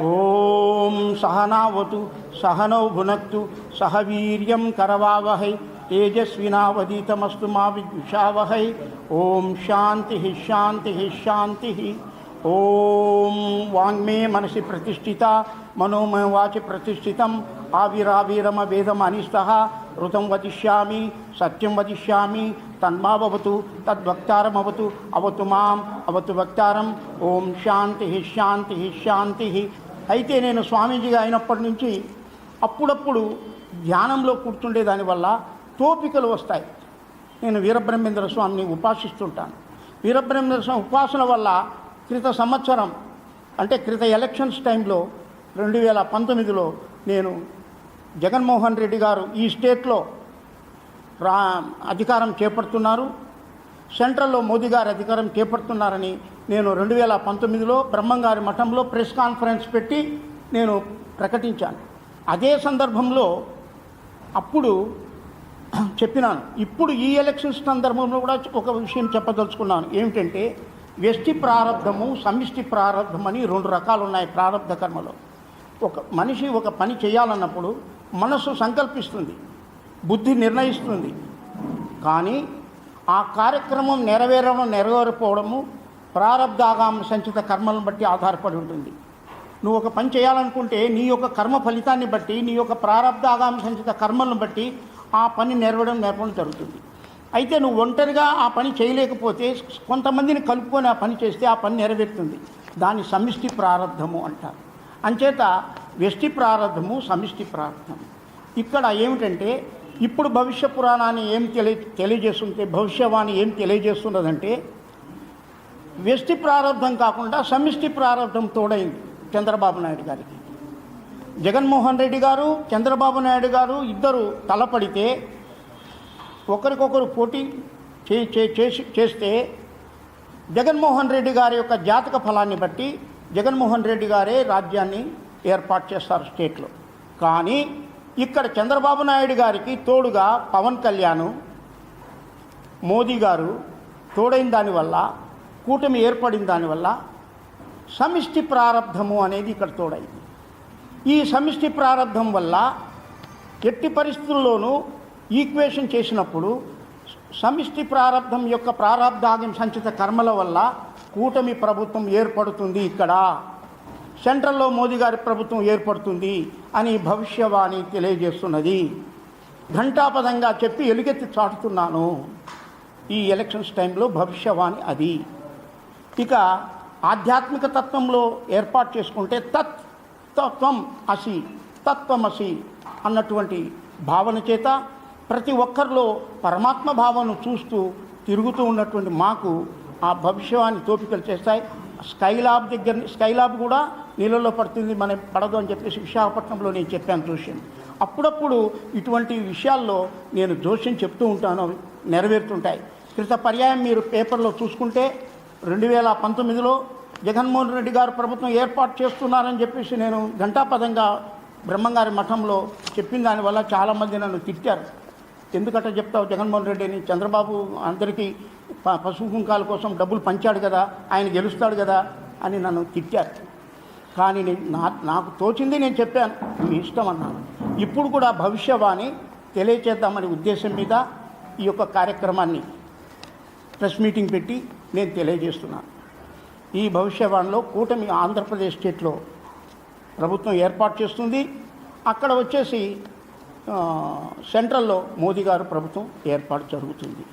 ఓం సహనావతు సహనౌ భునక్తు సహ వీర్యం కరవావహై తేజస్వినావధీతమస్తు మా విద్విషావహై. ఓం శాంతి శాంతి శాంతి. ఓం వాంగ్మే మనసి ప్రతిష్ఠిత మనోమయ వాచి ప్రతిష్ఠితం ఆవిరావిరమ వేదం అనిస్తః ఋతం వదిష్యామి సత్యం వదిష్యామి తన్మావతు తద్వక్తారమవతు అవతు మాం అవతు వక్తారం. ఓం శాంతి శాంతి శాంతి. అయితే నేను స్వామీజీగా అయినప్పటి నుంచి అప్పుడప్పుడు ధ్యానంలో కూర్చుండే దానివల్ల తోపికలు వస్తాయి. నేను వీరబ్రహ్మేంద్ర స్వామిని ఉపాసిస్తుంటాను. వీరబ్రహ్మేంద్ర స్వామి ఉపాసన వల్ల క్రిత సంవత్సరం అంటే క్రిత ఎలక్షన్స్ టైంలో 2019లో నేను జగన్మోహన్ రెడ్డి గారు ఈ స్టేట్లో అధికారం చేపడుతున్నారు, సెంట్రల్లో మోదీ గారు అధికారం చేపడుతున్నారని నేను 2019లో బ్రహ్మంగారి మఠంలో ప్రెస్ కాన్ఫరెన్స్ పెట్టి నేను ప్రకటించాను. అదే సందర్భంలో అప్పుడు చెప్పినాను. ఇప్పుడు ఈ ఎలక్షన్స్ సందర్భంలో కూడా ఒక విషయం చెప్పదలుచుకున్నాను. ఏమిటంటే వ్యష్టి ప్రారంధము సమిష్టి ప్రారంధం అని 2 రకాలు ఉన్నాయి ప్రారంధ కర్మలో. ఒక మనిషి ఒక పని చేయాలన్నప్పుడు మనస్సు సంకల్పిస్తుంది, బుద్ధి నిర్ణయిస్తుంది. కానీ ఆ కార్యక్రమం నెరవేరకపోవడము ప్రారబ్ధాగామ సంచిత కర్మలను బట్టి ఆధారపడి ఉంటుంది. నువ్వు ఒక పని చేయాలనుకుంటే నీ యొక్క కర్మ ఫలితాన్ని బట్టి, నీ యొక్క ప్రారబ్ధాగామ సంచిత కర్మలను బట్టి ఆ పని నెరవేరడం జరుగుతుంది. అయితే నువ్వు ఒంటరిగా ఆ పని చేయలేకపోతే కొంతమందిని కలుపుకొని ఆ పని చేస్తే ఆ పని నెరవేరుతుంది. దాన్ని సమిష్టి ప్రారంధము అంటారు. అంచేత వ్యష్టి ప్రారంధము సమిష్టి ప్రారంధము. ఇక్కడ ఏమిటంటే ఇప్పుడు భవిష్య పురాణాన్ని ఏం తెలియజేస్తుంటే భవిష్యవాణి ఏం తెలియజేస్తున్నదంటే వ్యష్టి ప్రారంధం కాకుండా సమిష్టి ప్రారంధం తోడైంది చంద్రబాబు నాయుడు గారికి. జగన్మోహన్ రెడ్డి గారు చంద్రబాబు నాయుడు గారు ఇద్దరు తలపడితే ఒకరికొకరు పోటీ చేస్తే జగన్మోహన్ రెడ్డి గారి యొక్క జాతక ఫలాన్ని బట్టి జగన్మోహన్ రెడ్డి గారే రాజ్యాన్ని ఏర్పాటు చేస్తారు స్టేట్లో. కానీ ఇక్కడ చంద్రబాబు నాయుడు గారికి తోడుగా పవన్ కళ్యాణ్, మోదీ గారు తోడైన దానివల్ల, కూటమి ఏర్పడిన దానివల్ల సమిష్టి ప్రారంధము అనేది ఇక్కడ తోడైంది. ఈ సమిష్టి ప్రారంధం వల్ల ఎట్టి పరిస్థితుల్లోనూ ఈక్వేషన్ చేసినప్పుడు సమిష్టి ప్రారంధం యొక్క ప్రారబ్ధాగం సంచిత కర్మల వల్ల కూటమి ప్రభుత్వం ఏర్పడుతుంది, ఇక్కడ సెంట్రల్లో మోదీ గారి ప్రభుత్వం ఏర్పడుతుంది అని భవిష్యవాణి తెలియజేస్తున్నది. ఘంటాపదంగా చెప్పి ఎలుగెత్తి చాటుతున్నాను. ఈ ఎలక్షన్స్ టైంలో భవిష్యవాణి అది. ఇక ఆధ్యాత్మిక తత్వంలో ఏర్పాటు చేసుకుంటే తత్వం అసి తత్వమసి అన్నటువంటి భావన చేత ప్రతి ఒక్కరిలో పరమాత్మ భావనను చూస్తూ తిరుగుతూ ఉన్నటువంటి మాకు ఆ భవిష్యవాణి తోపికలు చేస్తాయి. స్కైలాబ్ కూడా నీళ్ళలో పడుతుంది, మనం పడదు అని చెప్పేసి విశాఖపట్నంలో నేను చెప్పాను జోష్యం. అప్పుడప్పుడు ఇటువంటి విషయాల్లో నేను జోష్యం చెప్తూ ఉంటాను, నెరవేరుతుంటాయి. క్రిత పర్యాయం మీరు పేపర్లో చూసుకుంటే 2019లో జగన్మోహన్ రెడ్డి గారు ప్రభుత్వం ఏర్పాటు చేస్తున్నారని చెప్పేసి నేను ఘంటాపదంగా బ్రహ్మంగారి మఠంలో చెప్పిన దానివల్ల చాలామంది నన్ను తిట్టారు. ఎందుకంటే చెప్తావు జగన్మోహన్ రెడ్డిని, చంద్రబాబు అందరికీ పసుపు కుంకాల కోసం డబ్బులు పంచాడు కదా, ఆయన గెలుస్తాడు కదా అని నన్ను తిట్టారు. కానీ నాకు తోచింది నేను చెప్పాను, మీ ఇష్టం అన్నాను. ఇప్పుడు కూడా భవిష్యవాణి తెలియచేద్దామనే ఉద్దేశం మీద ఈ యొక్క కార్యక్రమాన్ని ప్రెస్ మీటింగ్ పెట్టి నేను తెలియజేస్తున్నాను. ఈ భవిష్యవాణిలో కూటమి ఆంధ్రప్రదేశ్ స్టేట్లో ప్రభుత్వం ఏర్పాటు చేస్తుంది. అక్కడ వచ్చేసి సెంట్రల్లో మోదీ గారు ప్రభుత్వం ఏర్పాటు జరుగుతుంది.